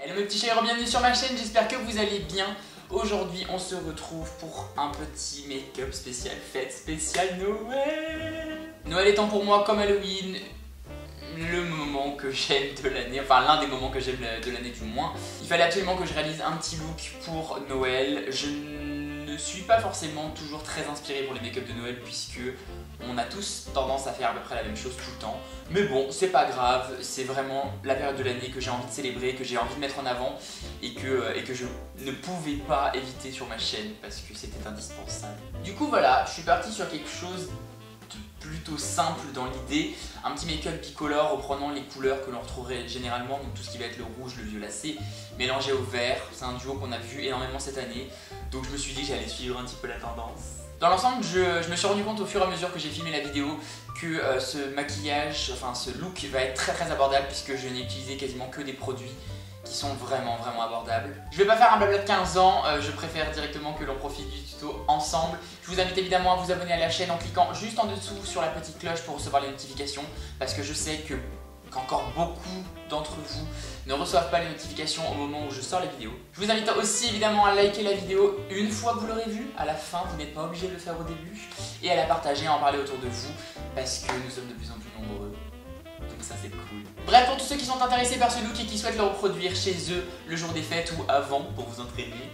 Hello mes petits chéris, bienvenue sur ma chaîne, j'espère que vous allez bien. Aujourd'hui on se retrouve pour un petit make-up spécial fête, spécial Noël. Noël étant pour moi comme Halloween le moment que j'aime de l'année, enfin l'un des moments que j'aime de l'année du moins. Il fallait absolument que je réalise un petit look pour Noël. Je ne suis pas forcément toujours très inspiré pour les make-up de Noël puisque on a tous tendance à faire à peu près la même chose tout le temps. Mais bon, c'est pas grave, c'est vraiment la période de l'année que j'ai envie de célébrer, que j'ai envie de mettre en avant et que je ne pouvais pas éviter sur ma chaîne parce que c'était indispensable. Du coup voilà, je suis parti sur quelque chose de plutôt simple dans l'idée, un petit make-up bicolore reprenant les couleurs que l'on retrouverait généralement, donc tout ce qui va être le rouge, le violacé, mélangé au vert. C'est un duo qu'on a vu énormément cette année, donc je me suis dit que j'allais suivre un petit peu la tendance. Dans l'ensemble, je me suis rendu compte au fur et à mesure que j'ai filmé la vidéo que ce maquillage, enfin ce look va être très abordable puisque je n'ai utilisé quasiment que des produits qui sont vraiment abordables. Je vais pas faire un blabla de 15 ans, je préfère directement que l'on profite du tuto ensemble. Je vous invite évidemment à vous abonner à la chaîne en cliquant juste en dessous sur la petite cloche pour recevoir les notifications parce que je sais qu'encore beaucoup d'entre vous ne reçoivent pas les notifications au moment où je sors les vidéos. Je vous invite aussi évidemment à liker la vidéo une fois que vous l'aurez vue, à la fin, vous n'êtes pas obligé de le faire au début, et à la partager, à en parler autour de vous parce que nous sommes de plus en plus nombreux. Donc ça c'est cool. Bref, pour tous ceux qui sont intéressés par ce look et qui souhaitent le reproduire chez eux le jour des fêtes ou avant pour vous entraîner,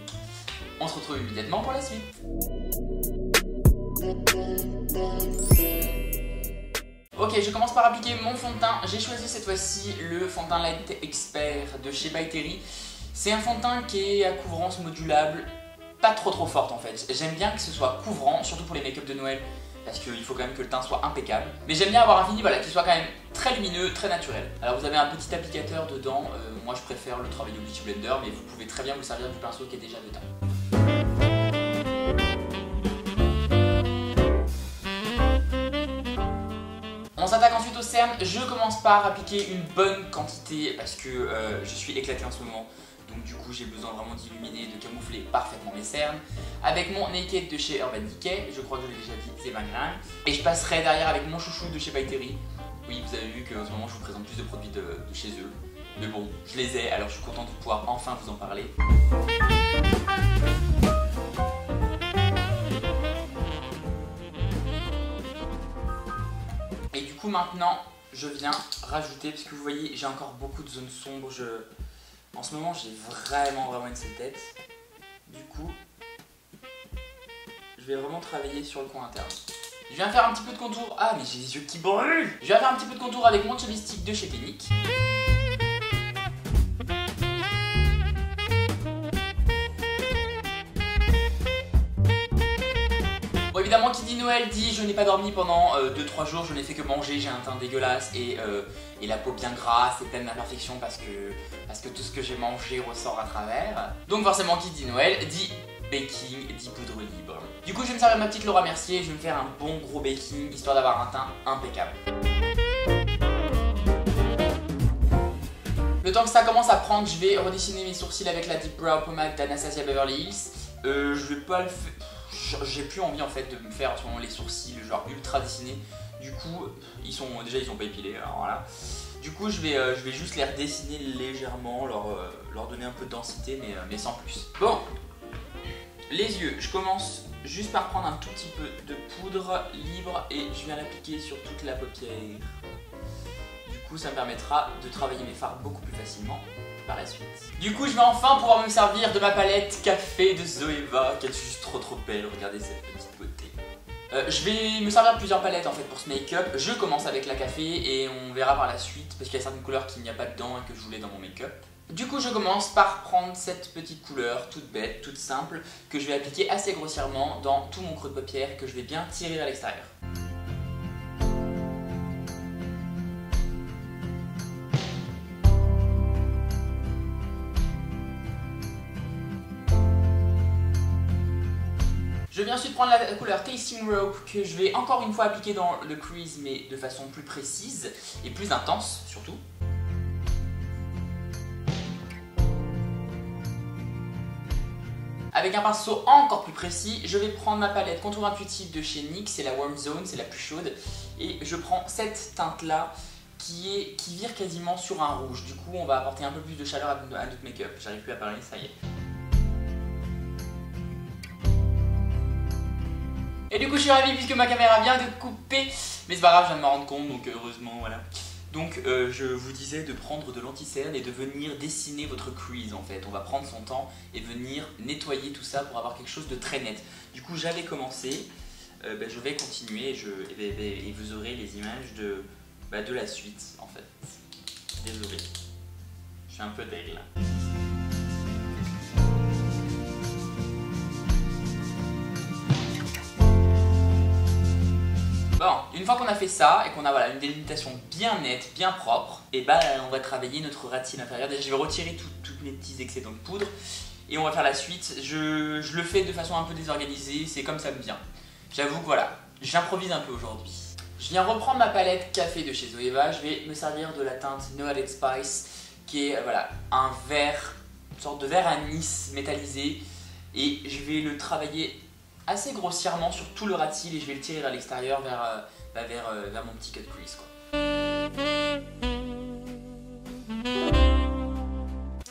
on se retrouve immédiatement pour la suite. Ok, je commence par appliquer mon fond de teint. J'ai choisi cette fois-ci le fond de teint Light Expert de chez By Terry. C'est un fond de teint qui est à couvrance modulable, pas trop forte en fait. J'aime bien que ce soit couvrant, surtout pour les make-up de Noël, parce qu'il faut quand même que le teint soit impeccable. Mais j'aime bien avoir un fini qui soit quand même très lumineux, très naturel. Alors vous avez un petit applicateur dedans, moi je préfère le travailler au Beauty Blender, mais vous pouvez très bien vous servir du pinceau qui est déjà dedans. On s'attaque ensuite au cerne. Je commence par appliquer une bonne quantité parce que je suis éclaté en ce moment. Donc du coup j'ai besoin vraiment d'illuminer, de camoufler parfaitement mes cernes. Avec mon Naked de chez Urban Decay, je crois que je l'ai déjà dit, c'est Magrin. Et je passerai derrière avec mon chouchou de chez By Terry. Oui, vous avez vu qu'en ce moment je vous présente plus de produits de chez eux. Mais bon, je les ai, alors je suis content de pouvoir enfin vous en parler. Et du coup maintenant, je viens rajouter, parce que vous voyez, j'ai encore beaucoup de zones sombres. En ce moment, j'ai vraiment une sale tête. Du coup, je vais vraiment travailler sur le coin interne. Je viens faire un petit peu de contour. Ah, mais j'ai les yeux qui brûlent. Je viens faire un petit peu de contour avec mon Chubby Stick de chez Clinique. Bon, évidemment, qui dit Noël dit je n'ai pas dormi pendant 2-3 jours, je n'ai fait que manger, j'ai un teint dégueulasse et la peau bien grasse et pleine d'imperfections parce que tout ce que j'ai mangé ressort à travers. Donc forcément, qui dit Noël dit baking, dit poudre libre. Du coup, je vais me servir ma petite Laura Mercier, je vais me faire un bon gros baking histoire d'avoir un teint impeccable. Le temps que ça commence à prendre, je vais redessiner mes sourcils avec la Deep Brow Pomade d'Anastasia Beverly Hills. Je vais pas le faire. J'ai plus envie en fait de me faire en ce moment les sourcils genre ultra dessinés. Du coup, ils sont pas épilés, alors voilà. Du coup, je vais juste les redessiner légèrement, leur donner un peu de densité, mais sans plus. Bon, les yeux, je commence juste par prendre un tout petit peu de poudre libre et je viens l'appliquer sur toute la paupière. Du coup, ça me permettra de travailler mes fards beaucoup plus facilement par la suite. Du coup, je vais enfin pouvoir me servir de ma palette café de Zoeva, qui est juste trop belle. Regardez cette petite beauté. Je vais me servir de plusieurs palettes en fait pour ce make-up. Je commence avec la café et on verra par la suite parce qu'il y a certaines couleurs qu'il n'y a pas dedans et que je voulais dans mon make-up. Du coup, je commence par prendre cette petite couleur toute bête, toute simple, que je vais appliquer assez grossièrement dans tout mon creux de paupière que je vais bien tirer à l'extérieur. Je vais ensuite prendre la couleur Tasting Rope que je vais encore une fois appliquer dans le crease mais de façon plus précise et plus intense surtout. Avec un pinceau encore plus précis, je vais prendre ma palette Contour Intuitif de chez NYX, c'est la Warm Zone, c'est la plus chaude. Et je prends cette teinte là qui vire quasiment sur un rouge. Du coup, on va apporter un peu plus de chaleur à notre make-up. J'arrive plus à parler, ça y est. Et du coup, je suis ravie puisque ma caméra vient de couper. Mais c'est pas grave, je viens de m'en rendre compte, donc heureusement, voilà. Donc, je vous disais de prendre de l'anti-cerne et de venir dessiner votre crease en fait. On va prendre son temps et venir nettoyer tout ça pour avoir quelque chose de très net. Du coup, j'avais commencé. Je vais continuer et vous aurez les images de la suite en fait. Désolé, je suis un peu deg là. Bon, une fois qu'on a fait ça et qu'on a voilà, une délimitation bien nette, bien propre, et on va travailler notre ratine inférieure. Déjà, je vais retirer tous mes petits excédents de poudre et on va faire la suite. Je le fais de façon un peu désorganisée, c'est comme ça me vient. J'avoue que voilà, j'improvise un peu aujourd'hui. Je viens reprendre ma palette café de chez Zoeva. Je vais me servir de la teinte No Added Spice qui est voilà, un vert, une sorte de vert anis métallisé. Et je vais le travailler assez grossièrement sur tout le ras de cils et je vais le tirer vers l'extérieur vers mon petit cut crease quoi.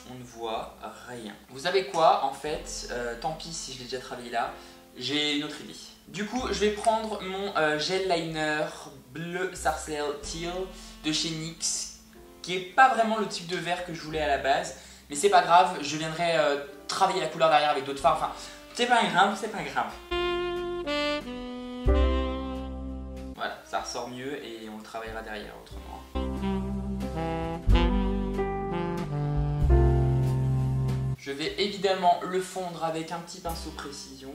On ne voit rien. Vous savez quoi en fait, tant pis si je l'ai déjà travaillé là. J'ai une autre idée. Du coup, je vais prendre mon gel liner bleu Sarcelle Teal de chez NYX, qui est pas vraiment le type de vert que je voulais à la base, mais c'est pas grave, je viendrai travailler la couleur derrière avec d'autres fards. Enfin, c'est pas grave, c'est pas grave. Voilà, ça ressort mieux et on le travaillera derrière autrement. Je vais évidemment le fondre avec un petit pinceau précision.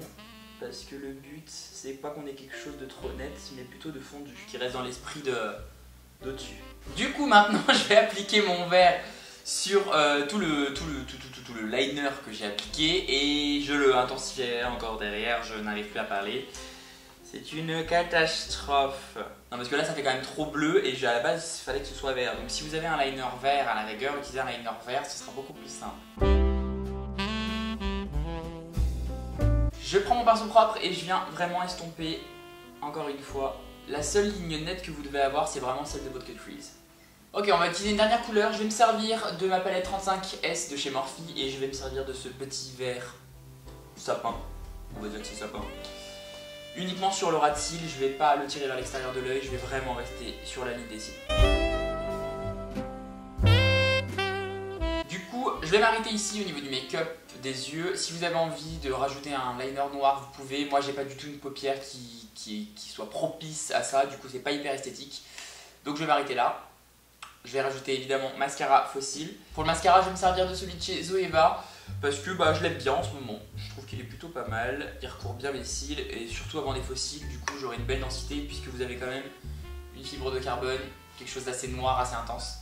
Parce que le but, c'est pas qu'on ait quelque chose de trop net, mais plutôt de fondu, qui reste dans l'esprit d'au-dessus. Du coup, maintenant, je vais appliquer mon verre sur tout le liner que j'ai appliqué et je le intensifie encore derrière, je n'arrive plus à parler. C'est une catastrophe. Non, parce que là, ça fait quand même trop bleu et à la base, il fallait que ce soit vert. Donc si vous avez un liner vert à la rigueur, utilisez un liner vert, ce sera beaucoup plus simple. Je prends mon pinceau propre et je viens vraiment estomper, encore une fois, la seule ligne nette que vous devez avoir, c'est vraiment celle de votre cut crease. Ok, on va utiliser une dernière couleur. Je vais me servir de ma palette 35S de chez Morphe et je vais me servir de ce petit vert sapin. On va dire que c'est sapin. Uniquement sur le ras de cils, je ne vais pas le tirer vers l'extérieur de l'œil, je vais vraiment rester sur la ligne des cils. Du coup, je vais m'arrêter ici au niveau du make-up des yeux. Si vous avez envie de rajouter un liner noir, vous pouvez. Moi, j'ai pas du tout une paupière qui soit propice à ça, du coup, c'est pas hyper esthétique. Donc, je vais m'arrêter là. Je vais rajouter évidemment mascara fossile. Pour le mascara, je vais me servir de celui de chez Zoeva parce que je l'aime bien en ce moment. Je trouve qu'il est plutôt pas mal. Il recouvre bien mes cils et surtout avant les faux cils, du coup, j'aurai une belle densité puisque vous avez quand même une fibre de carbone, quelque chose d'assez noir, assez intense.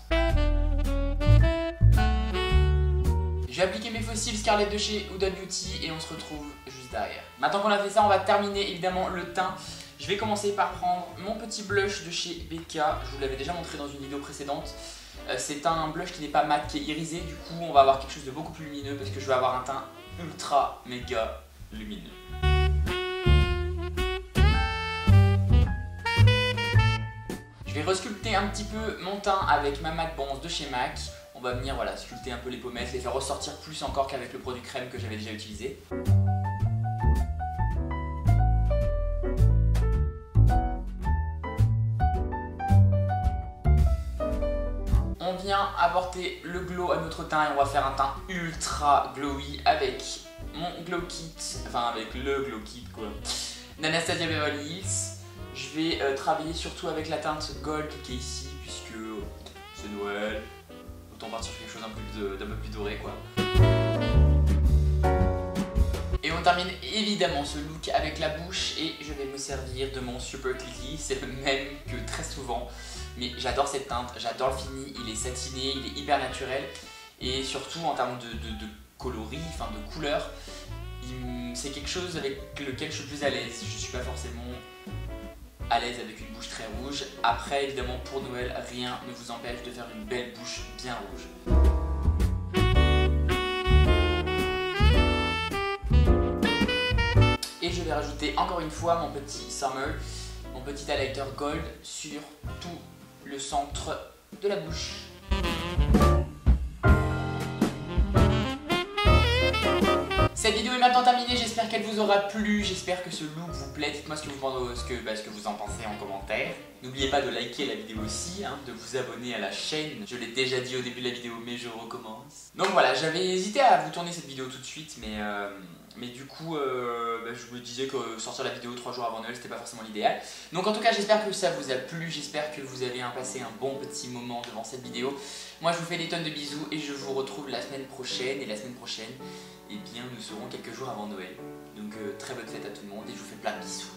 Je vais appliquer mes faux cils Scarlett de chez Huda Beauty et on se retrouve juste derrière. Maintenant qu'on a fait ça, on va terminer évidemment le teint. Je vais commencer par prendre mon petit blush de chez Becca. Je vous l'avais déjà montré dans une vidéo précédente. C'est un blush qui n'est pas mat, qui est irisé. Du coup, on va avoir quelque chose de beaucoup plus lumineux parce que je vais avoir un teint ultra méga lumineux. Je vais resculpter un petit peu mon teint avec ma MAC Bronze de chez MAC. On va venir voilà, sculpter un peu les pommettes, les faire ressortir plus encore qu'avec le produit crème que j'avais déjà utilisé. On vient apporter le glow à notre teint et on va faire un teint ultra glowy avec mon glow kit, enfin avec le glow kit quoi, d'Anastasia Beverly Hills. Je vais travailler surtout avec la teinte gold qui est ici puisque c'est Noël. Autant partir sur quelque chose d'un peu plus doré quoi. Et on termine évidemment ce look avec la bouche et je vais me servir de mon Super Clicky. C'est le même que très souvent. Mais j'adore cette teinte, j'adore le fini, il est satiné, il est hyper naturel. Et surtout en termes de coloris, enfin de couleur, c'est quelque chose avec lequel je suis plus à l'aise. Je suis pas forcément à l'aise avec une bouche très rouge. Après évidemment pour Noël, rien ne vous empêche de faire une belle bouche bien rouge. Et je vais rajouter encore une fois mon petit Summer, mon petit highlighter gold sur tout le centre de la bouche. Cette vidéo est maintenant terminée, j'espère qu'elle vous aura plu, j'espère que ce look vous plaît. Dites-moi ce que vous en pensez en commentaire. N'oubliez pas de liker la vidéo aussi, de vous abonner à la chaîne. Je l'ai déjà dit au début de la vidéo, mais je recommence. Donc voilà, j'avais hésité à vous tourner cette vidéo tout de suite, mais du coup, je me disais que sortir la vidéo 3 jours avant Noël, c'était pas forcément l'idéal. Donc en tout cas, j'espère que ça vous a plu, j'espère que vous avez passé un bon petit moment devant cette vidéo. Moi, je vous fais des tonnes de bisous et je vous retrouve la semaine prochaine. Et la semaine prochaine, eh bien, nous serons quelques jours avant Noël. Donc très bonne fête à tout le monde et je vous fais plein de bisous.